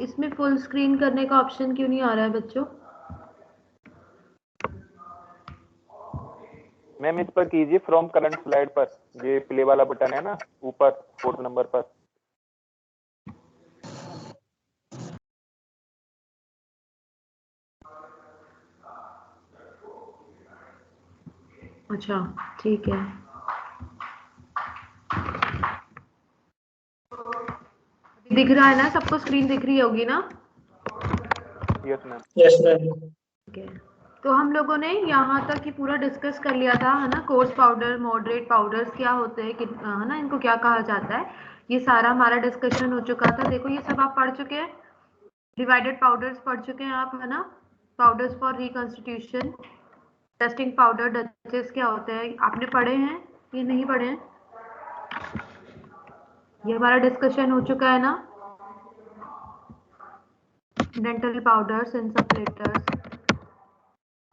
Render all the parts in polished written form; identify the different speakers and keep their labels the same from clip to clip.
Speaker 1: इसमें full screen करने का ऑप्शन क्यों नहीं आ रहा है बच्चों?
Speaker 2: मैम इस पर कीजिए फ्रॉम करंट स्लाइड पर, ये प्ले वाला बटन है ना ऊपर 4th नंबर पर।
Speaker 1: अच्छा ठीक है, दिख रहा है ना सबको? स्क्रीन दिख रही होगी ना?
Speaker 2: Yes ma'am.
Speaker 3: Yes ma'am.
Speaker 1: ठीक है, तो हम लोगों ने यहाँ तक ही पूरा डिस्कस कर लिया था, है ना? कोर्स पाउडर, मॉडरेट पाउडर्स क्या होते हैं, है ना, इनको क्या कहा जाता है, ये सारा हमारा डिस्कशन हो चुका था। देखो ये सब आप पढ़ चुके हैं, डिवाइडेड पाउडर्स पढ़ चुके हैं आप, है ना? Powders for reconstitution, tasting powder, duchess क्या होते हैं, आपने पढ़े हैं ये नहीं पढ़े हैं? ये हमारा डिस्कशन हो चुका है ना? डेंटल पाउडर्स, इंसुलेटर्स,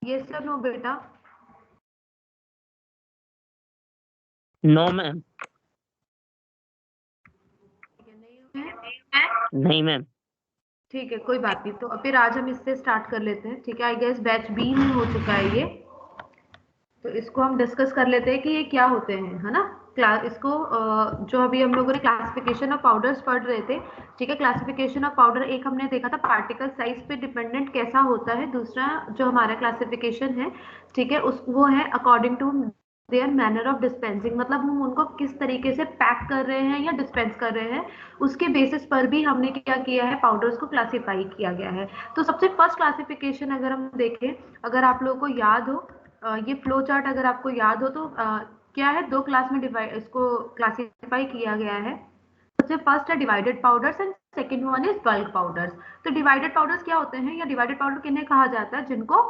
Speaker 1: ये सब नो बेटा?
Speaker 3: No ma'am. नहीं मैम।
Speaker 1: ठीक है, कोई बात नहीं, तो फिर आज हम इससे स्टार्ट कर लेते हैं। ठीक है, आई गेस बैच बी में हो चुका है ये, तो इसको हम डिस्कस कर लेते हैं कि ये क्या होते हैं, है ना? इसको जो अभी हम लोगों ने क्लासिफिकेशन ऑफ पाउडर्स पढ़ रहे थे, ठीक है, क्लासिफिकेशन ऑफ पाउडर एक हमने देखा था पार्टिकल साइज पे डिपेंडेंट कैसा होता है, दूसरा जो हमारा क्लासिफिकेशन है, ठीक है, उस वो है according to their manner of dispensing, मतलब हम उनको किस तरीके से पैक कर रहे हैं या डिस्पेंस कर रहे हैं, उसके बेसिस पर भी हमने क्या किया है, पाउडर्स को क्लासीफाई किया गया है। तो सबसे फर्स्ट क्लासिफिकेशन अगर हम देखें, अगर आप लोगों को याद हो, ये फ्लो चार्ट अगर आपको याद हो तो क्या है, दो क्लास में डिवाइड इसको क्लासिफाई किया गया है। सबसे फर्स्ट है divided powders and second one is bulk powders. तो डिवाइडेड पाउडर्स क्या होते हैं, या डिवाइडेड पाउडर किन्हें कहा जाता है, जिनको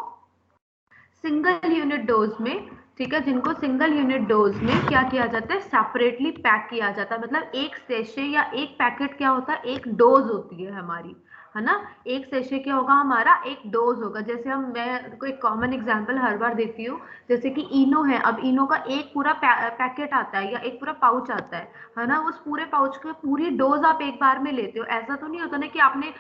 Speaker 1: सिंगल यूनिट डोज में, ठीक है, जिनको सिंगल यूनिट डोज में क्या किया जाता है, सेपरेटली पैक किया जाता है। मतलब एक सेशे या एक पैकेट क्या होता है, एक डोज होती है हमारी, है ना? एक सेशे क्या होगा हमारा, एक डोज होगा। जैसे मैं कोई कॉमन एग्जांपल हर बार देती हूँ, जैसे कि इनो है, अब इनो का एक पूरा पैकेट आता है या एक पूरा पाउच आता है ना? उस पूरे पाउच की पूरी डोज आप एक बार में लेते हो, ऐसा तो नहीं होता ना कि आपने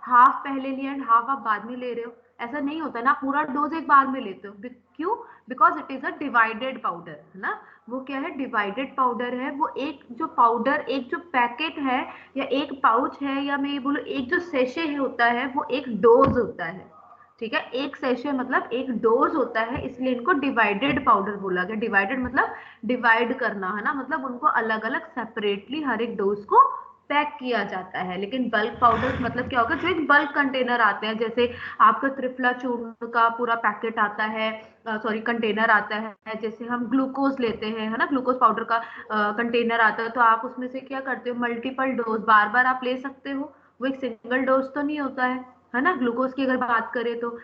Speaker 1: हाफ पहले लिया एंड हाफ आप बाद में ले रहे हो, ऐसा नहीं होता ना, पूरा डोज एक बार में लेते हो। क्यों? Because it is a divided powder, है ना? वो क्या है, डिवाइडेड पाउडर है। वो एक जो पाउडर, एक जो पैकेट है या एक पाउच है, या मैं ये बोलूं एक जो सेशे होता है, वो एक डोज होता है, ठीक है? एक सेशे मतलब एक डोज होता है, इसलिए इनको डिवाइडेड पाउडर बोला गया। डिवाइडेड मतलब डिवाइड करना, है ना? मतलब उनको अलग अलग सेपरेटली हर एक डोज को पैक किया जाता है। लेकिन बल्क पाउडर मतलब क्या होगा, जो एक बल्क कंटेनर आते हैं, जैसे आपका त्रिफला चूर्ण का पूरा पैकेट आता है, सॉरी कंटेनर आता है, जैसे हम ग्लूकोज लेते हैं, है ना, ग्लूकोज पाउडर का कंटेनर आता है, तो आप उसमें से क्या करते हो, मल्टीपल डोज बार बार आप ले सकते हो, वो एक सिंगल डोज तो नहीं होता है ना? ग्लूकोज की अगर बात करें तो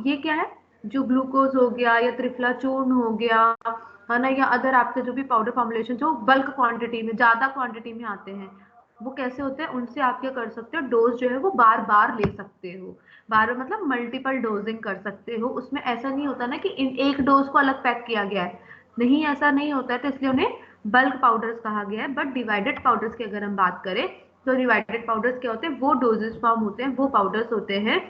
Speaker 1: ये क्या है, जो ग्लूकोज हो गया या त्रिफला चूर्ण हो गया, है ना, या अदर आपके जो भी पाउडर फॉर्मुलेशन जो बल्क क्वांटिटी में, ज्यादा क्वांटिटी में आते हैं, वो कैसे होते हैं, उनसे आप क्या कर सकते हो, डोज जो है वो बार बार ले सकते हो। बार बार मतलब मल्टीपल डोजिंग कर सकते हो। उसमें ऐसा नहीं होता ना कि इन एक डोज को अलग पैक किया गया है, नहीं, ऐसा नहीं होता है, तो इसलिए उन्हें बल्क पाउडर्स कहा गया है। बट डिवाइडेड पाउडर्स की अगर हम बात करें, तो डिवाइडेड पाउडर्स क्या होते हैं, वो डोजेस फॉर्म होते हैं, वो पाउडर्स होते हैं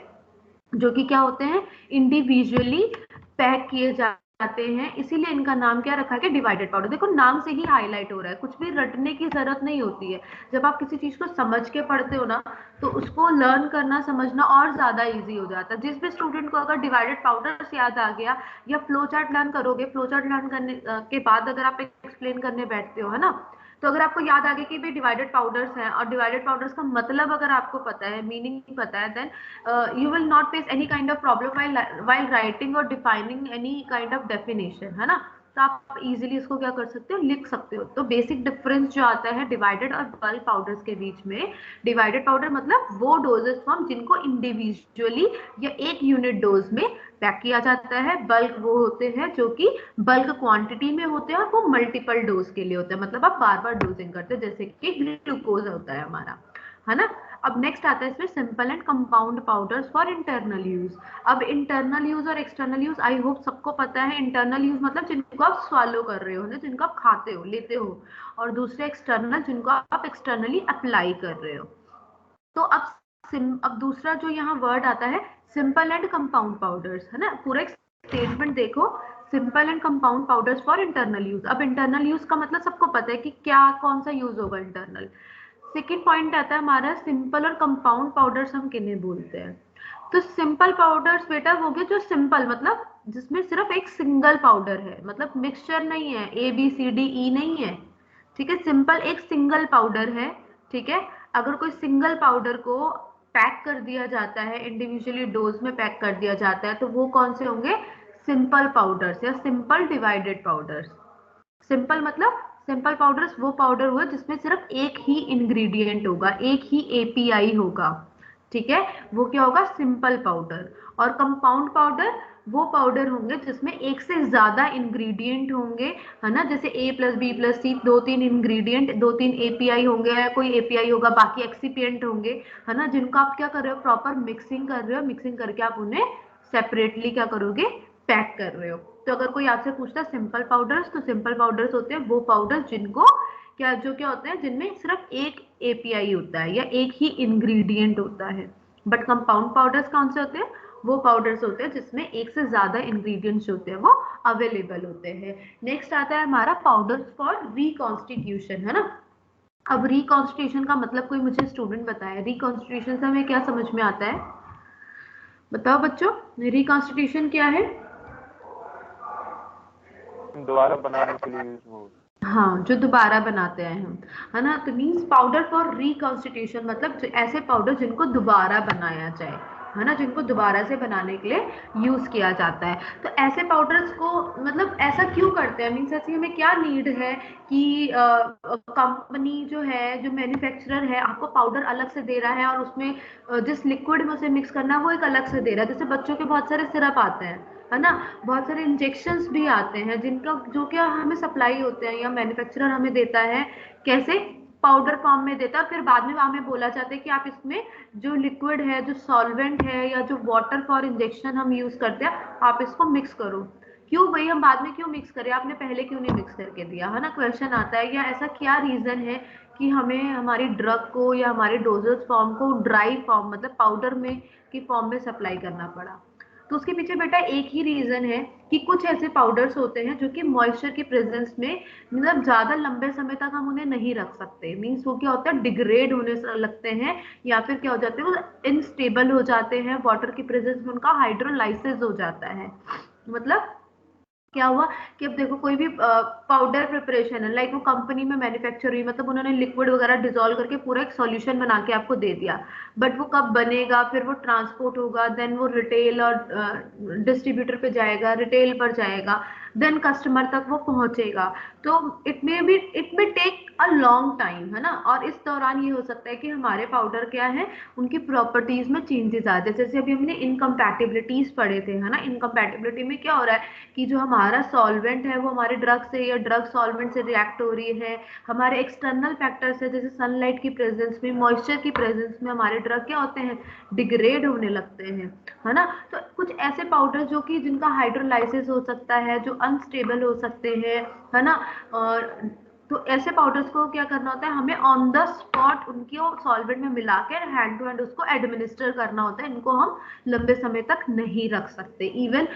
Speaker 1: जो कि क्या होते हैं, इंडिविजुअली पैक किए जाते हैं, इसीलिए इनका नाम क्या रखा गया, डिवाइडेड पाउडर। देखो नाम से ही हाईलाइट हो रहा है, कुछ भी रटने की जरूरत नहीं होती है। जब आप किसी चीज को समझ के पढ़ते हो ना, तो उसको लर्न करना, समझना और ज्यादा इजी हो जाता है। जिस भी स्टूडेंट को अगर डिवाइडेड पाउडर्स याद आ गया, या फ्लो चार्ट लर्न करोगे, फ्लो चार्ट लर्न करने के बाद अगर आप एक्सप्लेन करने बैठते हो, है ना, तो अगर आपको याद आ गया कि भाई डिवाइडेड पाउडर्स हैं, और डिवाइडेड पाउडर्स का मतलब अगर आपको पता है, मीनिंग पता है, then you will not face any kind of problem while writing or defining any kind of definition, है ना? तो आप इजीली इसको क्या कर सकते हो, लिख सकते हो। तो बेसिक डिफरेंस जो आता है डिवाइडेड और बल्क पाउडर्स के बीच में, डिवाइडेड पाउडर मतलब वो डोजेस फॉर्म जिनको इंडिविजुअली या एक यूनिट डोज में पैक किया जाता है। बल्क वो होते हैं जो कि बल्क क्वांटिटी में होते हैं, और वो मल्टीपल डोज के लिए होते हैं, मतलब आप बार बार डोजिंग करते हो, जैसे कि ग्लूकोज होता है हमारा, है ना? अब नेक्स्ट आता है इसमें simple and compound powders for internal use. अब इंटरनल यूज और एक्सटर्नल यूज आई होप सबको पता है। इंटरनल यूज मतलब जिनको आप स्वालो कर रहे हो ना, जिनको आप खाते हो, लेते हो, और दूसरे एक्सटर्नल जिनको आप एक्सटर्नली अप्लाई कर रहे हो। तो अब दूसरा जो यहाँ वर्ड आता है सिंपल एंड कंपाउंड पाउडर्स, है ना। पूरा स्टेटमेंट देखो, simple and compound powders for internal use. अब इंटरनल यूज का मतलब सबको पता है कि क्या कौन सा यूज होगा इंटरनल। सेकेंड पॉइंट आता है हमारा सिंपल और कंपाउंड पाउडर्स हम किन्हें बोलते हैं। तो सिंपल पाउडर्स बेटा हो गए जो सिंपल मतलब जिसमें सिर्फ एक सिंगल पाउडर है, मतलब मिक्सचर नहीं है, ABCDE नहीं है, ठीक है। सिंपल एक सिंगल पाउडर है, ठीक है। अगर कोई सिंगल पाउडर को पैक कर दिया जाता है, इंडिविजुअली डोज में पैक कर दिया जाता है, तो वो कौन से होंगे? सिंपल पाउडर्स या सिंपल डिवाइडेड पाउडर्स। सिंपल मतलब सिंपल पाउडर्स वो पाउडर हुआ जिसमें सिर्फ एक ही इंग्रेडिएंट होगा, एक ही API होगा, ठीक है, वो क्या होगा? Simple powder. और कंपाउंड पाउडर वो पाउडर होंगे जिसमें एक से ज्यादा इंग्रेडिएंट होंगे, है ना। जैसे A+B+C 2-3 इंग्रेडिएंट, 2-3 API होंगे, या कोई API होगा, बाकी एक्सिपिएंट होंगे, है ना, जिनको आप क्या कर रहे हो? प्रॉपर मिक्सिंग कर रहे हो, मिक्सिंग करके आप उन्हें सेपरेटली क्या करोगे? पैक कर रहे हो। तो अगर कोई आपसे पूछता है सिंपल पाउडर्स, तो सिंपल पाउडर्स होते हैं वो पाउडर्स जिनको क्या होते हैं, जिनमें सिर्फ एक API होता है या एक ही इंग्रेडिएंट होता है। बट कंपाउंड पाउडर्स कौन से होते हैं? वो पाउडर्स होते हैं जिसमें एक से ज्यादा इंग्रेडिएंट्स होते हैं, वो अवेलेबल होते हैं। नेक्स्ट आता है हमारा पाउडर्स फॉर रिकॉन्स्टिट्यूशन, है ना। अब रिकॉन्स्टिट्यूशन का मतलब कोई मुझे स्टूडेंट बताए, रिकॉन्स्टिट्यूशन से हमें क्या समझ में आता है? बताओ बच्चों, रिकॉन्स्टिट्यूशन क्या है?
Speaker 2: दोबारा बनाने के लिए यूज हो।
Speaker 1: हाँ, जो दोबारा बनाते हैं हम, है ना। तो मीन्स पाउडर फॉर रिकॉन्स्टिट्यूशन मतलब ऐसे पाउडर जिनको दोबारा बनाया जाए, है ना, जिनको दोबारा से बनाने के लिए यूज किया जाता है। तो ऐसे पाउडर्स को मतलब ऐसा क्यों करते हैं? मीन्स ऐसी हमें क्या नीड है कि कंपनी जो है, जो मैन्युफैक्चरर है, आपको पाउडर अलग से दे रहा है और उसमें जिस लिक्विड में उसे मिक्स करना है वो एक अलग से दे रहा है। जैसे बच्चों के बहुत सारे सिरप आते हैं, है ना, बहुत सारे इंजेक्शंस भी आते हैं जिनका जो क्या हमें सप्लाई होते हैं या मैन्युफैक्चरर हमें देता है, कैसे? पाउडर फॉर्म में देता है। फिर बाद में हमें बोला जाता है कि आप इसमें जो लिक्विड है, जो सॉल्वेंट है, या जो वाटर फॉर इंजेक्शन हम यूज करते हैं, आप इसको मिक्स करो। क्यों भाई, हम बाद में क्यों मिक्स करें? आपने पहले क्यों नहीं मिक्स करके दिया, है ना। क्वेश्चन आता है, या ऐसा क्या रीजन है कि हमें हमारी ड्रग को या हमारे डोजेस फॉर्म को ड्राई फॉर्म मतलब पाउडर में की फॉर्म में सप्लाई करना पड़ा? तो उसके पीछे बेटा एक ही रीजन है कि कुछ ऐसे पाउडर्स होते हैं जो कि मॉइस्चर की प्रेजेंस में मतलब ज्यादा लंबे समय तक हम उन्हें नहीं रख सकते। मीन्स वो क्या होता है? डिग्रेड होने लगते हैं, या फिर क्या हो जाते हैं? वो इनस्टेबल हो जाते हैं, वाटर की प्रेजेंस में उनका हाइड्रोलाइसिस हो जाता है। मतलब क्या हुआ कि अब देखो कोई भी पाउडर प्रिपरेशन है, लाइक वो कंपनी में मैन्युफैक्चर हुई, मतलब उन्होंने लिक्विड वगैरह डिसॉल्व करके पूरा एक सॉल्यूशन बना के आपको दे दिया। बट वो कब बनेगा, फिर वो ट्रांसपोर्ट होगा, देन वो रिटेल और डिस्ट्रीब्यूटर पे जाएगा, रिटेल पर जाएगा, देन कस्टमर तक वो पहुंचेगा। तो it may take a long time, है ना। और इस दौरान ये हो सकता है कि हमारे पाउडर क्या है, उनकी प्रॉपर्टीज में चेंजेस आ जाए। जैसे अभी हमने इनकम्पैटिबिलिटीज पढ़े थे, है ना। इनकम्पैटिबिलिटी में क्या हो रहा है कि जो हमारा सॉल्वेंट है वो हमारे ड्रग से या ड्रग सॉल्वेंट से रिएक्ट हो रही है। हमारे एक्सटर्नल फैक्टर्स है, जैसे सनलाइट की प्रेजेंस में, मॉइस्चर की प्रेजेंस में हमारे ड्रग क्या होते हैं? डिग्रेड होने लगते हैं, है ना। तो कुछ ऐसे पाउडर जो कि जिनका हाइड्रोलाइसिस हो सकता है, जो अनस्टेबल हो सकते हैं, है ना। और तो ऐसे पाउडर्स को क्या करना होता है? हमें ऑन द स्पॉट उनकी सॉल्वेंट में मिला के हैंड टू हैंड उसको एडमिनिस्टर करना होता है। इनको हम लंबे समय तक नहीं रख सकते। इवन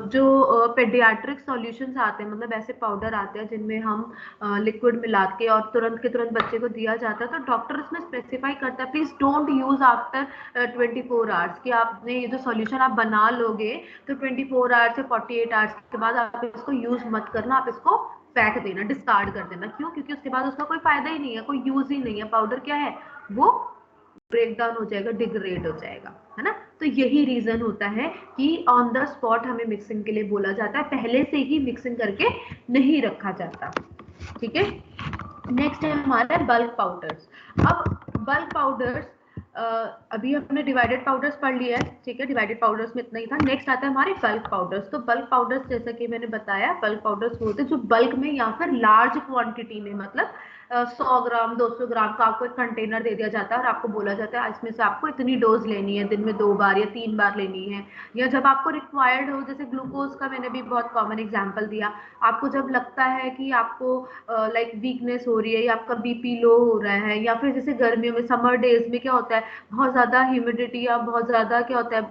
Speaker 1: जो पेडियाट्रिक सॉल्यूशंस आते हैं, मतलब ऐसे पाउडर आते हैं जिनमें हम लिक्विड मिला के और तुरंत के तुरंत बच्चे को दिया जाता है, तो डॉक्टर इसमें स्पेसिफाई करता है please don't use after 24 hours, कि आपने ये जो सॉल्यूशन आप बना लोगे तो 24 आवर्स से 48 आवर्स के बाद आप इसको यूज मत करना, आप इसको फेंक देना, डिस्कार्ड कर देना। क्यों? क्योंकि उसके बाद उसका कोई फायदा ही नहीं है, कोई यूज ही नहीं है। पाउडर क्या है? वो ब्रेक डाउन हो जाएगा, डिग्रेड हो जाएगा, है ना। तो यही रीजन होता है कि ऑन द स्पॉट हमें मिक्सिंग के लिए बोला जाता है, पहले से ही मिक्सिंग करके नहीं रखा जाता, ठीक है। नेक्स्ट है हमारा बल्क पाउडर्स। अब बल्क पाउडर्स, अभी हमने डिवाइडेड पाउडर्स पढ़ लिया है, ठीक है, डिवाइडेड पाउडर्स में इतना ही था। नेक्स्ट आता है हमारे बल्क पाउडर्स। तो बल्क पाउडर्स जैसा कि मैंने बताया, बल्क पाउडर्स वो होते हैं जो बल्क में या फिर लार्ज क्वांटिटी में, मतलब 100 ग्राम 200 ग्राम का आपको एक कंटेनर दे दिया जाता है और आपको बोला जाता है इसमें से आपको इतनी डोज लेनी है, दिन में 2 बार या 3 बार लेनी है, या जब आपको रिक्वायर्ड हो। जैसे ग्लूकोज का मैंने भी बहुत कॉमन एग्जांपल दिया। आपको जब लगता है कि आपको लाइक वीकनेस हो रही है या आपका बीपी लो हो रहा है, या फिर जैसे गर्मियों में समर डेज में क्या होता है, बहुत ज्यादा ह्यूमिडिटी या बहुत ज्यादा क्या होता है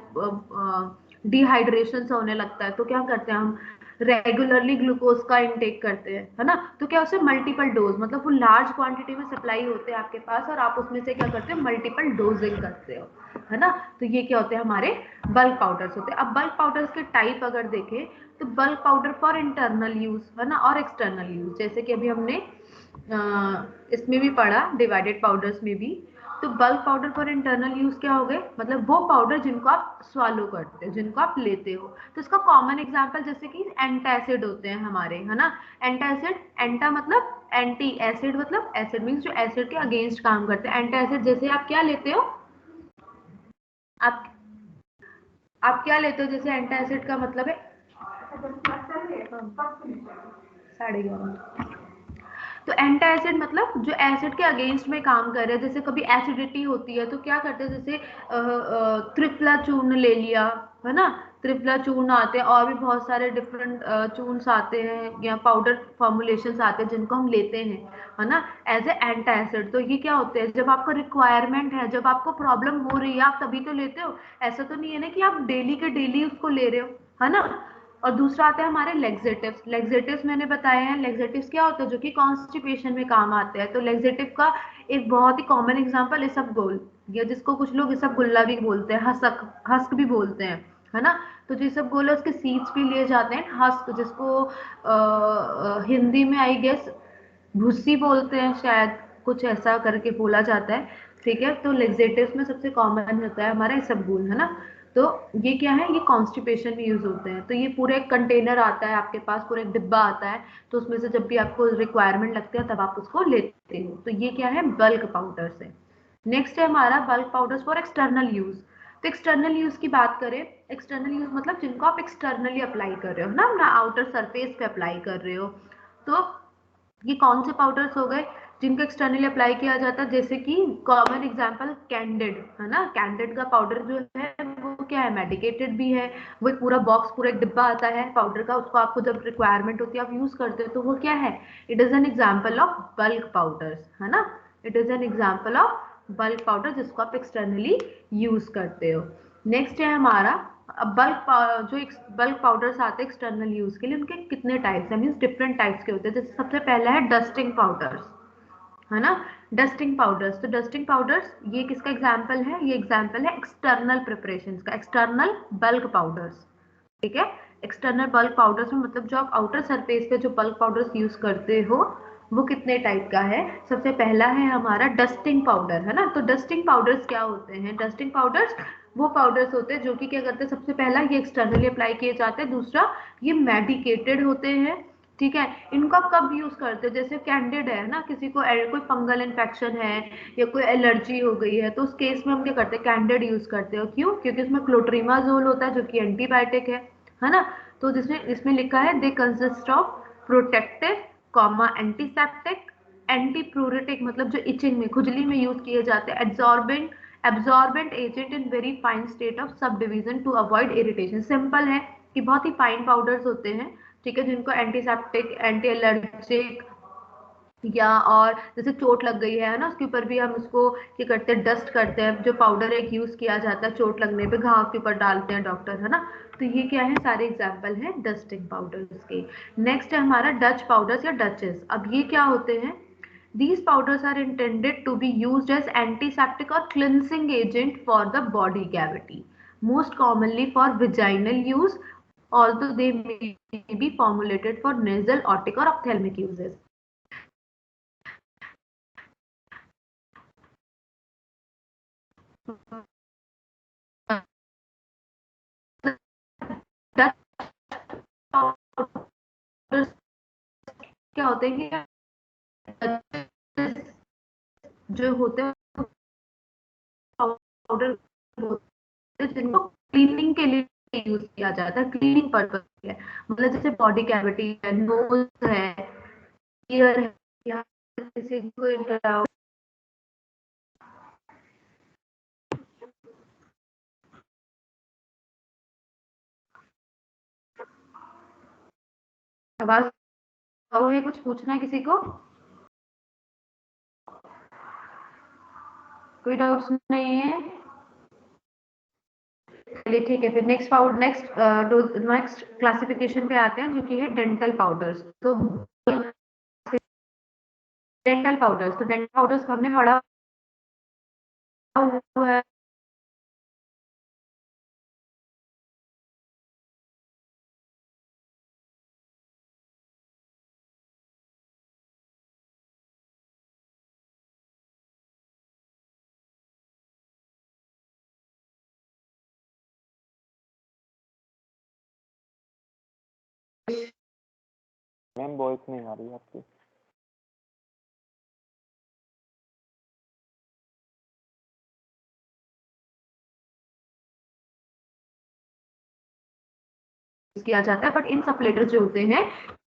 Speaker 1: डिहाइड्रेशन सा होने लगता है, तो क्या करते हैं हम रेगुलरली ग्लूकोज का इनटेक करते हैं, है ना। तो क्या उसे मल्टीपल डोज, मतलब वो लार्ज क्वांटिटी में सप्लाई होते हैं आपके पास और आप उसमें से क्या करते हो, मल्टीपल डोजिंग करते हो, है ना। तो ये क्या होते हैं, हमारे बल्क पाउडर्स होते हैं। अब बल्क पाउडर्स के टाइप अगर देखें तो bulk powder for internal use, है ना, और एक्सटर्नल यूज, जैसे कि अभी हमने इसमें भी पढ़ा डिवाइडेड पाउडर्स में भी। तो bulk powder for internal use क्या हो गए, मतलब वो पाउडर जिनको आप स्वालो करते हो, जिनको आप लेते हो। तो इसका कॉमन एग्जांपल जैसे कि एंटासिड होते हैं हमारे, है ना। एंटासिड, एंटा मतलब एंटी, एसिड मतलब एसिड मीन्स जो एसिड के अगेंस्ट काम करते हैं। एंटासिड जैसे आप क्या लेते हो, आप आप क्या लेते हो, जैसे एंटासिड का मतलब है 11:30। तो एंटासिड मतलब जो एसिड के अगेंस्ट में काम कर रहे हैं। जैसे कभी एसिडिटी होती है तो क्या करते हैं, जैसे त्रिफला चूर्ण ले लिया, है ना। त्रिफला चूर्ण आते हैं और भी बहुत सारे डिफरेंट चूर्न्स आते हैं या पाउडर फॉर्मुलेशंस आते हैं जिनको हम लेते हैं, है ना, एज ए एंटासिड। तो ये क्या होते हैं, जब आपको रिक्वायरमेंट है, जब आपको प्रॉब्लम हो रही है, आप तभी तो लेते हो। ऐसा तो नहीं है ना कि आप डेली के डेली उसको ले रहे हो, है ना। और दूसरा आता है हमारे लेग्जेटिव्स। लेग्जेटिव्स मैंने बताया है, लेग्जेटिव्स क्या होता है, जो कि कॉन्स्टिपेशन में काम आते हैं। तो लेग्जेटिव का एक बहुत ही कॉमन एग्जांपल इसबगोल, या जिसको कुछ लोग इसबगुल्ला भी बोलते हैं, हसक, हस्क भी बोलते हैं, है ना। तो जो इसबगोल है उसके सीड्स भी लिए जाते हैं, हस्क जिसको हिंदी में आई गेस भूसी बोलते हैं शायद, कुछ ऐसा करके बोला जाता है, ठीक है। तो लेग्जेटिव्स में सबसे कॉमन होता है हमारा इसबगोल, है ना। तो ये क्या है, ये कॉन्स्टिपेशन में यूज होते हैं। तो ये पूरे एक कंटेनर आता है आपके पास, पूरा एक डिब्बा आता है, तो उसमें से जब भी आपको रिक्वायरमेंट लगती है तब आप उसको लेते हो। तो ये क्या है, बल्क पाउडर्स है। नेक्स्ट है हमारा bulk powders for external use. तो एक्सटर्नल यूज की बात करें, एक्सटर्नल यूज मतलब जिनको आप एक्सटर्नली अप्लाई कर रहे हो ना, अपना आउटर सरफेस पे अप्लाई कर रहे हो। तो ये कौन से पाउडर्स हो गए जिनको एक्सटर्नली अप्लाई किया जाता है, जैसे कि कॉमन एग्जांपल कैंडिड, है ना। कैंडिड का पाउडर जो है वो क्या है, मेडिकेटेड भी है। वो एक पूरा बॉक्स, पूरा एक डिब्बा आता है पाउडर का, उसको आपको जब रिक्वायरमेंट होती है आप यूज करते हो, तो वो क्या है, it is an example of bulk powders, है ना। It is an example of bulk powder जिसको आप एक्सटर्नली यूज करते हो। नेक्स्ट है हमारा, अब जो बल्क पाउडर्स आते हैं एक्सटर्नल यूज के लिए, उनके कितने टाइप्स है, मीन्स डिफरेंट टाइप्स के होते हैं। जैसे सबसे पहला है डस्टिंग पाउडर्स, है ना। डस्टिंग पाउडर्स, तो डस्टिंग पाउडर्स ये किसका एग्जाम्पल है, ये एग्जाम्पल है एक्सटर्नल प्रिपरेशन का, एक्सटर्नल बल्क पाउडर्स, ठीक है। एक्सटर्नल बल्क पाउडर्स में मतलब जो आप आउटर सरफेस पे जो बल्क पाउडर्स यूज करते हो वो कितने टाइप का है। सबसे पहला है हमारा डस्टिंग पाउडर, है ना। तो डस्टिंग पाउडर्स क्या होते हैं, डस्टिंग पाउडर्स वो पाउडर्स होते हैं जो कि क्या करते हैं, सबसे पहला ये एक्सटर्नली अप्लाई किए जाते हैं, दूसरा ये मेडिकेटेड होते हैं, ठीक है। इनका कब यूज करते हैं, जैसे कैंडिड है ना, किसी को कोई फंगल इन्फेक्शन है या कोई एलर्जी हो गई है, तो उस केस में हम क्या करते हैं, कैंडिड यूज करते हैं। क्यों, क्योंकि उसमें क्लोट्रीमाजोल होता है जो कि एंटीबायोटिक है ना। तो जिसमें इसमें लिखा है they consist of protective comma antiseptic antipruritic, मतलब जो इचिंग में, खुजली में यूज किए जाते हैं, absorbent agent in very fine state of sub division to avoid irritation. Simple है कि बहुत ही फाइन पाउडर्स होते हैं, ठीक है, जिनको एंटीसेप्टिक, एंटी एलर्जिक, या और जैसे चोट लग गई है ना, उसके ऊपर भी हम उसको क्या करते हैं, डस्ट करते हैं। जो पाउडर एक यूज किया जाता है चोट लगने पे, घाव के ऊपर डालते हैं डॉक्टर, है ना। तो ये क्या है, सारे एग्जाम्पल हैं डस्टिंग पाउडर्स के। नेक्स्ट है हमारा डच पाउडर्स या डचेस। अब ये क्या होते हैं, these powders are intended to be used as antiseptic or cleansing agent for the body cavity, most commonly for vaginal use, although they may be formulated for nasal, otic or ophthalmic uses. क्या होते हैं कि जो होते हैं powder होते हैं जिनको क्लीनिंग के लिए यूज किया जाता है, क्लीनिंग पर्पज है। मतलब जैसे बॉडी कैविटी है, नोज है, ईयर है, यहाँ किसी को आवाज है, कुछ पूछना है किसी को? कोई डाउट्स नहीं है? चलिए ठीक है, फिर नेक्स्ट क्लासिफिकेशन पे आते हैं, जो कि है डेंटल पाउडर्स। तो डेंटल पाउडर्स का हमने पढ़ा हुआ है।
Speaker 2: मैम वॉइस नहीं आ रही आपकी।
Speaker 1: किया जाता है, बट इन सप्लेटर्स जो होते हैं,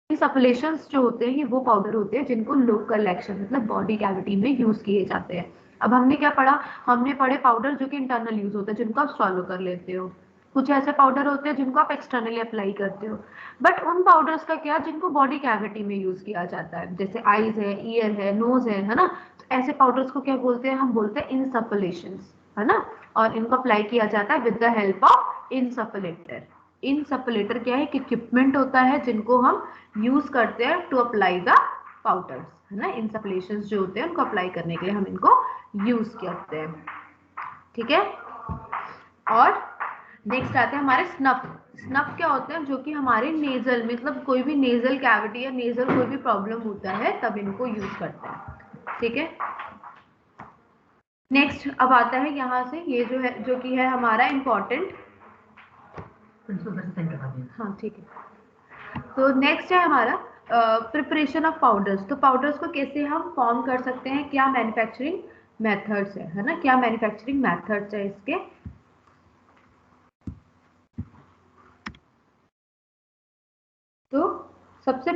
Speaker 1: इन सप्लेशंस जो होते हैं, वो पाउडर होते हैं जिनको लोकल एक्शन मतलब बॉडी कैविटी में यूज किए जाते हैं। अब हमने क्या पढ़ा? हमने पढ़े पाउडर जो कि इंटरनल यूज होते हैं, जिनको आप सॉल्व कर लेते हो। कुछ ऐसे पाउडर होते हैं जिनको आप एक्सटर्नली अप्लाई करते हो। बट उन पाउडर्स का क्या, जिनको बॉडी कैविटी में यूज किया जाता है, जैसे आईज है, ईयर है, नोज है ना, तो ऐसे पाउडर्स को क्या बोलते हैं? हम बोलते हैं इनसफलेशंस, है ना। और इनको अप्लाई किया जाता है विद द हेल्प ऑफ इनसफलेटर। इनसफलेटर क्या है? इक्विपमेंट होता है जिनको हम यूज करते हैं टू अप्लाई द पाउडर्स, है ना। इनसफलेशंस जो होते हैं उनको अप्लाई करने के लिए हम इनको यूज करते हैं, ठीक है। और नेक्स्ट आते हैं हमारे स्नफ। स्नफ क्या होते हैं? जो कि हमारे नेजल, मतलब कोई भी नेजल कैविटी या नेजल कोई भी प्रॉब्लम होता है तब इनको यूज करते हैं, ठीक है। नेक्स्ट अब आता है यहाँ से, ये जो है, जो कि है हमारा इम्पोर्टेंट। हाँ ठीक है। तो नेक्स्ट है हमारा प्रिपरेशन ऑफ पाउडर्स। तो पाउडर्स को कैसे हम फॉर्म कर सकते हैं, क्या मैन्युफैक्चरिंग मेथड्स है ना, क्या मैन्युफैक्चरिंग मेथड्स है इसके। तो सबसे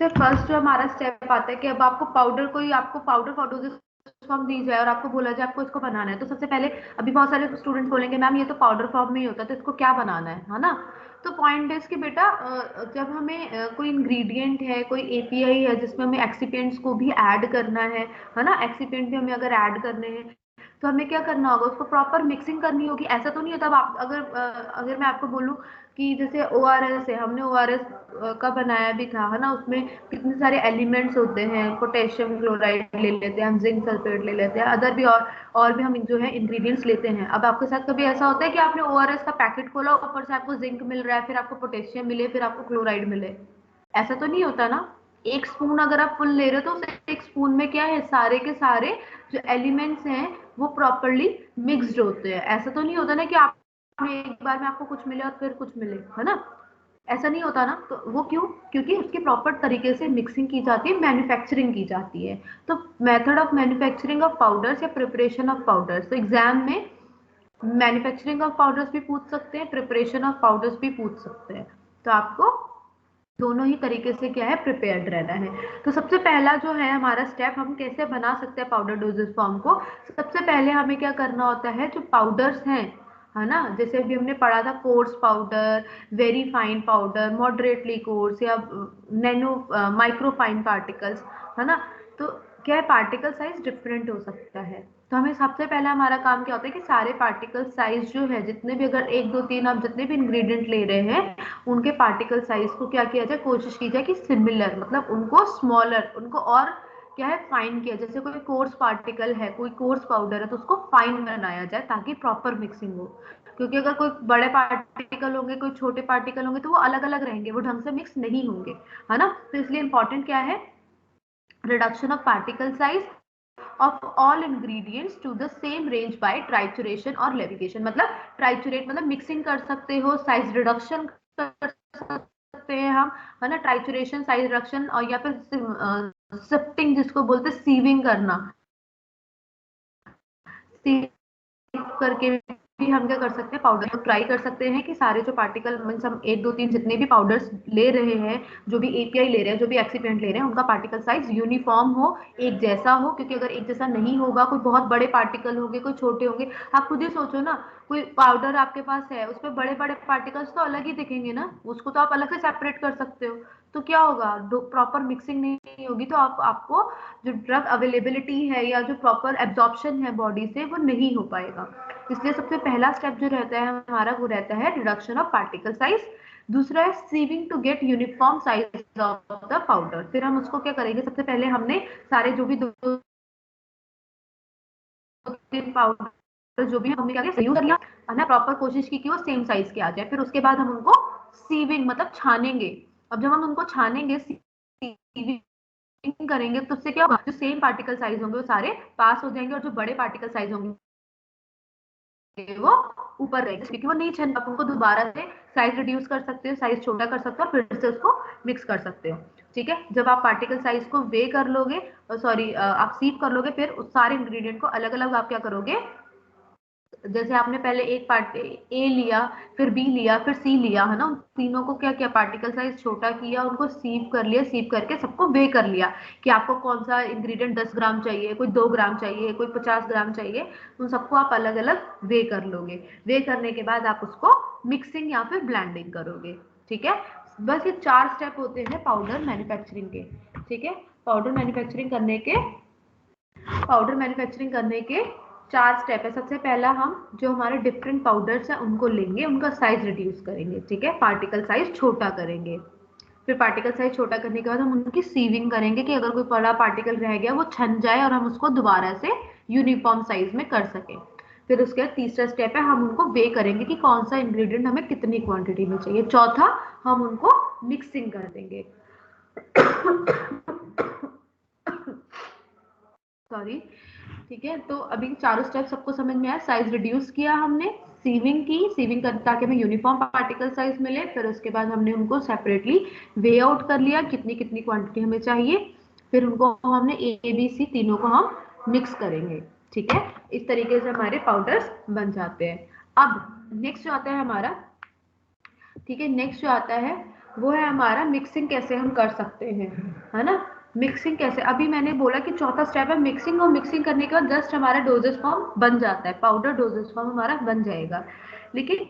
Speaker 1: फर्स्ट जो हमारा स्टेप आता है कि अब आपको पाउडर फॉर्म दी जाए और आपको बोला जाए आपको इसको बनाना है। तो सबसे पहले, अभी बहुत सारे स्टूडेंट्स बोलेंगे मैम ये तो पाउडर फॉर्म में ही होता है, तो इसको क्या बनाना है ना। तो पॉइंट इज कि बेटा, जब हमें कोई इंग्रेडिएंट है, कोई एपीआई है जिसमें हमें एक्सिपिएंट्स को भी ऐड करना है ना, एक्सिपिएंट भी हमें अगर ऐड करने हैं तो हमें क्या करना होगा, उसको प्रॉपर मिक्सिंग करनी होगी। ऐसा तो नहीं होता, अब आप अगर मैं आपको बोलूं कि जैसे ORS है, हमने ORS का बनाया भी था, है ना, उसमें कितने सारे एलिमेंट्स होते हैं, पोटेशियम क्लोराइड ले लेते हैं हम, जिंक सल्फेट ले लेते हैं, अदर भी और भी हम जो है इंग्रेडिएंट्स लेते हैं। अब आपके साथ कभी ऐसा होता है कि आपने ORS का पैकेट खोला, ऊपर से आपको जिंक मिल रहा है, फिर आपको पोटेशियम मिले, फिर आपको क्लोराइड मिले? ऐसा तो नहीं होता ना। एक स्पून अगर आप फुल ले रहे हो तो उस एक स्पून में क्या है, सारे के सारे जो एलिमेंट्स हैं वो प्रॉपरली मिक्स्ड होते हैं। ऐसा तो नहीं होता ना कि आपने एक बार में आपको कुछ मिले और फिर कुछ मिले, है ना। ऐसा नहीं होता ना। तो वो क्यों? क्योंकि उसकी प्रॉपर तरीके से मिक्सिंग की जाती है, मैन्युफैक्चरिंग की जाती है। तो method of manufacturing of powders या प्रिपरेशन ऑफ पाउडर्स, तो एग्जाम में मैन्युफैक्चरिंग ऑफ पाउडर्स भी पूछ सकते हैं, प्रिपरेशन ऑफ पाउडर्स भी पूछ सकते हैं। तो आपको दोनों ही तरीके से क्या है, प्रिपेयर्ड रहना है। तो सबसे पहला जो है हमारा स्टेप, हम कैसे बना सकते हैं पाउडर डोजेस फॉर्म को। सबसे पहले हमें क्या करना होता है, जो पाउडर्स हैं, है ना, जैसे अभी हमने पढ़ा था course powder, very fine powder, moderately course, या नैनो माइक्रो फाइन पार्टिकल्स, है ना। तो क्या है, पार्टिकल साइज डिफरेंट हो सकता है। तो हमें सबसे पहला हमारा काम क्या होता है कि सारे पार्टिकल साइज जो है, जितने भी, अगर 1 2 3 आप जितने भी इंग्रेडिएंट ले रहे हैं, उनके पार्टिकल साइज को क्या किया जाए, कोशिश की जाए कि सिमिलर, मतलब उनको स्मॉलर, उनको और क्या है, फाइन किया। जैसे कोई कोर्स पार्टिकल है, कोई कोर्स पाउडर है, तो उसको फाइन बनाया जाए ताकि प्रॉपर मिक्सिंग हो। क्योंकि अगर कोई बड़े पार्टिकल होंगे, कोई छोटे पार्टिकल होंगे, तो वो अलग अलग रहेंगे, वो ढंग से मिक्स नहीं होंगे, है ना। तो इसलिए इंपॉर्टेंट क्या है, reduction of particle size of all ingredients to the same range by trituration और लेविगेशन। मतलब ट्राइचुरेट मतलब मिक्सिंग कर सकते हो, साइज रिडक्शन कर सकते हैं हम, है ना, ट्राइचुरेशन, साइज रिडक्शन, और या फिर सिफ्टिंग जिसको बोलते हैं, सीविंग करना, सीव करके भी हम क्या कर सकते हैं, पाउडर को ट्राई कर सकते हैं कि सारे जो पार्टिकल मीन्स हम 1 2 3 जितने भी पाउडर्स ले रहे हैं, जो भी एपीआई ले रहे हैं, जो भी एक्सिपिएंट ले रहे हैं, उनका पार्टिकल साइज यूनिफॉर्म हो, एक जैसा हो। क्योंकि अगर एक जैसा नहीं होगा, कोई बहुत बड़े पार्टिकल होंगे, कोई छोटे होंगे, आप खुद ही सोचो ना, कोई पाउडर आपके पास है, उसमें बड़े बड़े पार्टिकल्स तो अलग ही दिखेंगे ना, उसको तो आप अलग से सेपरेट कर सकते हो। तो क्या होगा, प्रॉपर मिक्सिंग नहीं होगी, तो आपको जो ड्रग अवेलेबिलिटी है या जो प्रॉपर एब्जॉर्प्शन है बॉडी से, वो नहीं हो पाएगा। इसलिए सबसे पहला स्टेप जो रहता है हमारा, वो रहता है रिडक्शन ऑफ पार्टिकल साइज। दूसरा है sieving to get uniform size of the powder. फिर हम उसको क्या करेंगे, सबसे पहले हमने सारे जो भी 2 3 पाउडर जो भी हमने क्या किया, कर लिया है ना, प्रॉपर कोशिश की कि वो सेम साइज के आ जाए। फिर उसके बाद हम उनको सीविंग मतलब छानेंगे। अब जब हम उनको छानेंगे, सीविंग करेंगे, तो उससे क्या होगा, जो सेम पार्टिकल साइज होंगे वो सारे पास हो जाएंगे, और जो बड़े पार्टिकल साइज होंगे वो ऊपर रहेंगे, क्योंकि वो नहीं छन, आप उनको दोबारा से साइज रिड्यूस कर सकते हो, साइज छोटा कर सकते हो, फिर से उसको मिक्स कर सकते हो। ठीक है, जब आप पार्टिकल साइज को वे कर लोगे, सॉरी आप सीव कर लोगे, फिर उस सारे इंग्रेडिएंट को अलग अलग आप क्या करोगे, जैसे आपने पहले एक पार्ट ए लिया, फिर बी लिया, फिर सी लिया, है ना, उन तीनों को क्या किया, पार्टिकल साइज छोटा किया, उनको सीव कर लिया, सीव करके सबको वे कर लिया कि आपको कौन सा इंग्रेडिएंट 10 ग्राम चाहिए, कोई 2 ग्राम चाहिए, कोई 50 ग्राम चाहिए। उन सबको आप अलग अलग वे कर लोगे। वे करने के बाद आप उसको मिक्सिंग या फिर ब्लेंडिंग करोगे। ठीक है, बस ये 4 स्टेप होते हैं पाउडर मैन्युफैक्चरिंग के। ठीक है, पाउडर मैन्युफैक्चरिंग करने के 4 स्टेप है। सबसे पहला, हम जो हमारे डिफरेंट पाउडर्स हैं उनको लेंगे, उनका साइज रिड्यूस करेंगे। ठीक है, पार्टिकल साइज छोटा करेंगे। फिर पार्टिकल साइज छोटा करने के बाद हम उनकी सीविंग करेंगे कि अगर कोई बड़ा पार्टिकल रह गया वो छन जाए और हम उसको दोबारा से यूनिफॉर्म साइज में कर सकें। फिर उसके बाद तीसरा स्टेप है, हम उनको वे करेंगे कि कौन सा इंग्रेडिएंट हमें कितनी क्वांटिटी में चाहिए। चौथा, हम उनको मिक्सिंग कर देंगे। सॉरी। ठीक है, तो अभी चारों स्टेप सबको समझ में आया। साइज रिड्यूस किया हमने, सीविंग की, सीविंग कर ताकि हमें यूनिफॉर्म पार्टिकल साइज मिले। फिर उसके बाद हमने उनको सेपरेटली वे आउट कर लिया, कितनी कितनी क्वांटिटी हमें चाहिए। फिर उनको हमने ए बी सी तीनों को हम मिक्स करेंगे। ठीक है, इस तरीके से हमारे पाउडर्स बन जाते हैं। अब नेक्स्ट जो आता है हमारा, ठीक है, नेक्स्ट जो आता है वो है हमारा मिक्सिंग कैसे हम कर सकते हैं, है ना। मिक्सिंग कैसे, अभी मैंने बोला कि चौथा स्टेप है मिक्सिंग, और मिक्सिंग करने के बाद जस्ट हमारा डोजेस फॉर्म बन जाता है, पाउडर डोजेस फॉर्म हमारा बन जाएगा। लेकिन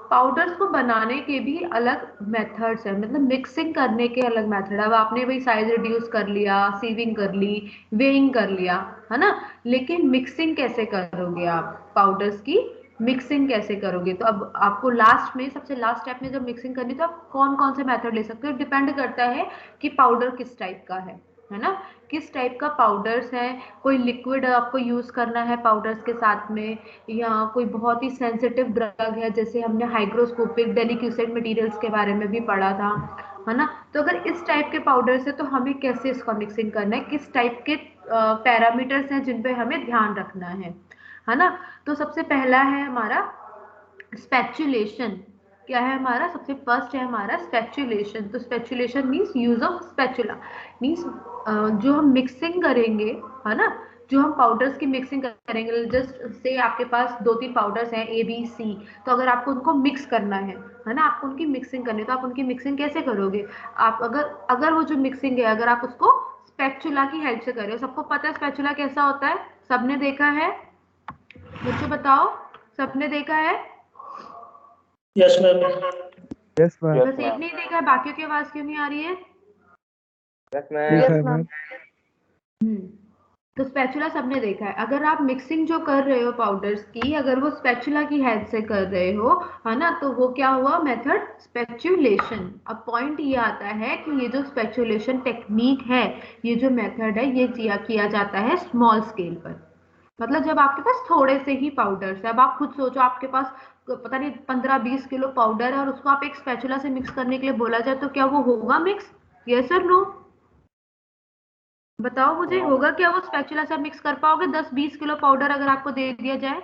Speaker 1: पाउडर्स को बनाने के भी अलग मेथड्स हैं, मतलब मिक्सिंग करने के अलग मेथड। अब आपने भाई साइज रिड्यूस कर लिया, सीविंग कर ली, वेइंग कर लिया, है ना, लेकिन मिक्सिंग कैसे करोगे आप पाउडर्स की, मिक्सिंग कैसे करोगे। तो अब आपको लास्ट में, सबसे लास्ट स्टेप में जब मिक्सिंग करनी, तो आप कौन कौन से मेथड ले सकते हो, डिपेंड करता है कि पाउडर किस टाइप का है ना, किस टाइप का पाउडर्स है। कोई लिक्विड आपको यूज करना है पाउडर्स के साथ में, या कोई बहुत ही सेंसिटिव ड्रग है, जैसे हमने हाइग्रोस्कोपिक डेलिक्यूसेंट मटेरियल्स के बारे में भी पढ़ा था, है ना। तो अगर इस टाइप के पाउडर्स है तो हमें कैसे इसका मिक्सिंग करना है, किस टाइप के पैरामीटर्स हैं जिन पे हमें ध्यान रखना है ना। तो सबसे पहला है हमारा स्पेचुलेशन। क्या है हमारा, सबसे फर्स्ट है हमारा स्पेचुलेशन। तो spatulation means use of spatula, means जो हम मिक्सिंग करेंगे, है ना, जो हम पाउडर्स की मिक्सिंग करेंगे, जस्ट से आपके पास 2 3 पाउडर्स हैं ए बी सी, तो अगर आपको उनको मिक्स करना है ना, आपको उनकी मिक्सिंग करनी है, तो आप उनकी मिक्सिंग कैसे करोगे। आप अगर वो जो मिक्सिंग है, अगर आप उसको स्पेचुला की हेल्प से कर रहे हो, सबको पता है स्पेचुला कैसा होता है, सबने देखा है, मुझे बताओ, सबने देखा है।
Speaker 4: Yes ma'am.
Speaker 5: Yes ma'am.
Speaker 1: बस एक नहीं देखा है, बाकियों की आवाज क्यों नहीं आ रही है।
Speaker 5: देखा है मैम।
Speaker 1: तो स्पैचुला सबने देखा है। अगर आप मिक्सिंग जो कर रहे हो पाउडर्स की, अगर वो स्पैचुला की हेल्प से कर रहे हो, है ना, तो वो क्या हुआ, मेथड स्पेचुलेशन। अब पॉइंट ये आता है कि ये जो स्पेचुलेशन टेक्निक है, ये जो मेथड है, ये किया जाता है स्मॉल स्केल पर। मतलब जब आपके पास थोड़े से ही पाउडर्स है, अब आप खुद सोचो, आपके पास पता नहीं 15-20 किलो पाउडर है, और उसको आप एक स्पैचुला से मिक्स करने के लिए बोला जाए, तो क्या वो होगा मिक्स, यस और नो, बताओ मुझे, होगा क्या वो स्पैचुला से मिक्स कर पाओगे 10-20 किलो पाउडर अगर आपको दे दिया जाए।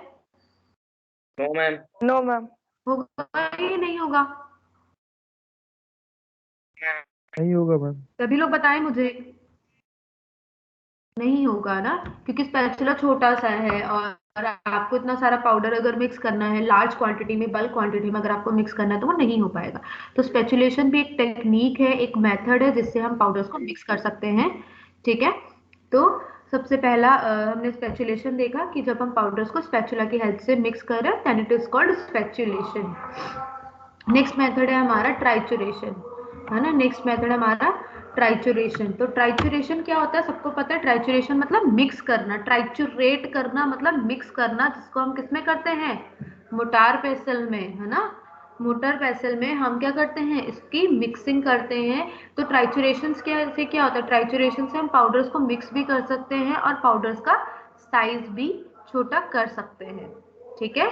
Speaker 3: No ma'am.
Speaker 5: No ma'am.
Speaker 1: होगा ये नहीं होगा,
Speaker 5: नहीं होगा मैम।
Speaker 1: सभी लोग बताएं मुझे। नहीं होगा ना, क्योंकि स्पैचुला छोटा सा है और आपको इतना सारा पाउडर अगर मिक्स करना है लार्ज क्वांटिटी में, बल्क क्वांटिटी में अगर आपको मिक्स करना है तो वो नहीं हो पाएगा। तो स्पेचुलेशन भी एक टेक्निक है, एक मेथड है जिससे हम पाउडर्स को मिक्स कर सकते हैं। ठीक है, तो सबसे पहला हमने स्पेचुलेशन देखा कि जब हम पाउडर्स को स्पैचुला की हेल्प से मिक्स कर रहे हैं then it is called spatulation. Next method है हमारा ट्राइचुरेशन, है ना। नेक्स्ट मेथड है हमारा ट्राइचुरेशन। तो ट्राइचुरेशन क्या होता है, सबको पता है। ट्राइचुरेशन मतलब मिक्स करना, ट्राइचुरेट करना मतलब मिक्स करना, जिसको हम किसमें करते हैं, मोटार पेसल में, है ना। मोटर पेसल में हम क्या करते हैं, इसकी मिक्सिंग करते हैं। तो ट्राइचुरेशन से क्या होता है, ट्राइचुरेशन से हम पाउडर्स को मिक्स भी कर सकते हैं और पाउडर्स का साइज भी छोटा कर सकते हैं। ठीक है,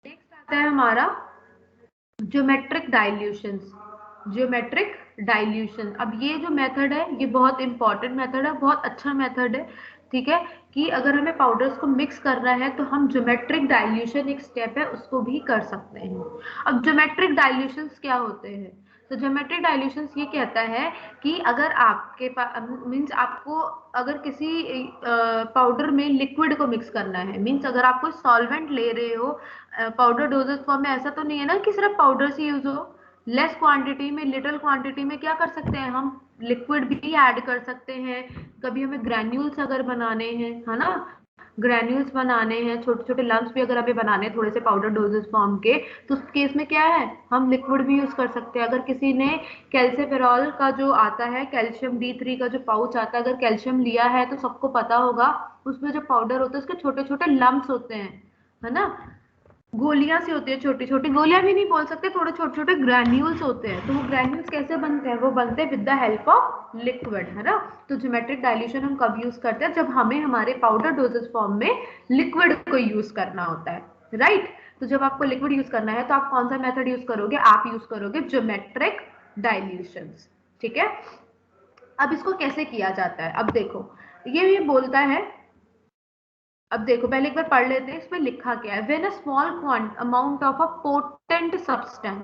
Speaker 1: नेक्स्ट आता है हमारा ज्योमेट्रिक डाइल्यूशंस। ज्योमेट्रिक डाइल्यूशन, अब ये जो मेथड है ये बहुत इंपॉर्टेंट मेथड है, बहुत अच्छा मेथड है। ठीक है, कि अगर हमें पाउडर्स को मिक्स करना है तो हम ज्योमेट्रिक डाइल्यूशन एक स्टेप है उसको भी कर सकते हैं। अब ज्योमेट्रिक डाइल्यूशंस क्या होते हैं, तो ज्योमेट्रिक डाइल्यूशंस ये कहता है कि अगर आपके पास मीन्स आपको अगर किसी पाउडर में लिक्विड को मिक्स करना है, मीन्स अगर आप कोई सॉल्वेंट ले रहे हो पाउडर डोजेस फॉर्म में, ऐसा तो नहीं है ना कि सिर्फ पाउडर ही यूज हो। लेस क्वांटिटी में, लिटिल क्वांटिटी में क्या कर सकते हैं हम, लिक्विड भी ऐड कर सकते हैं। कभी हमें ग्रैन्यूल्स अगर बनाने हैं, है ना, ग्रैन्यूल्स बनाने हैं, छोटे छोटे लम्स भी अगर हमें बनाने हैं थोड़े से पाउडर डोजेस फॉर्म के, तो उस केस में क्या है, हम लिक्विड भी यूज कर सकते हैं। अगर किसी ने कैल्सिफेरॉल का जो आता है, कैल्शियम D3 का जो पाउच आता है, अगर कैल्शियम लिया है तो सबको पता होगा उसमें जो पाउडर होता है उसके छोटे छोटे लम्स होते हैं, है ना। गोलियां सी होती है, छोटी छोटी गोलियां भी नहीं बोल सकते, थोड़े छोटे छोटे ग्रैन्यूल्स होते हैं। तो वो ग्रैन्यूल्स कैसे बनते हैं, वो बनते हैं with the help of liquid, है ना। तो ज्योमेट्रिक डाइल्यूशन हम कब यूज करते हैं, जब हमें हमारे पाउडर डोजेस फॉर्म में लिक्विड को यूज करना होता है, राइट। तो जब आपको लिक्विड यूज करना है तो आप कौन सा मेथड यूज करोगे, आप यूज करोगे ज्योमेट्रिक डाइल्यूशन। ठीक है, अब इसको कैसे किया जाता है, अब देखो ये बोलता है, अब देखो पहले एक बार पढ़ लेते हैं इसमें लिखा क्या है। When a small amount of a potent substance,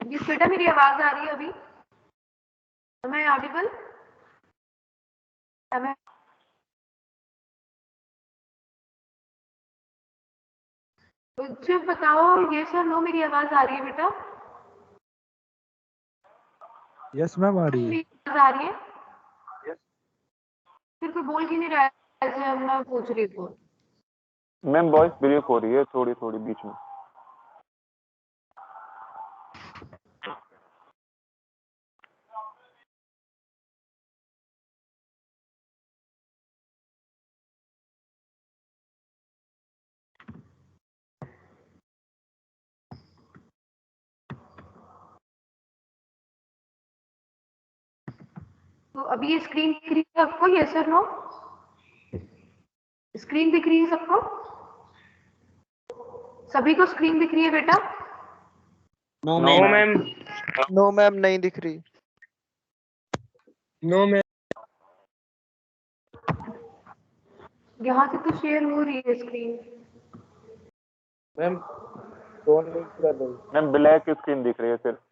Speaker 1: ये बेटा मेरी आवाज आ रही है अभी, am I audible? Am I... मुझे बताओ ये सर नो, मेरी आवाज आ रही है बेटा?
Speaker 5: यस मैम आ रही है।
Speaker 1: मेरी आवाज आ रही है? फिर कोई बोल क्यों नहीं रहा है, ऐसे मैं पूछ रही हूँ।
Speaker 2: मैम वॉइस ब्रेक हो रही है थोड़ी थोड़ी बीच में।
Speaker 1: तो अभी ये स्क्रीन दिख रही है आपको, यस और नो? स्क्रीन दिख रही है सबको? सभी को स्क्रीन दिख रही है बेटा?
Speaker 3: No
Speaker 2: No, ma'am.
Speaker 3: Ma'am.
Speaker 6: No ma'am, नहीं दिख रही।
Speaker 3: No ma'am.
Speaker 1: यहाँ से तो शेयर हो रही है स्क्रीन।
Speaker 3: मैम फोन नहीं कर रही।
Speaker 2: मैम ब्लैक स्क्रीन दिख रही है सिर्फ।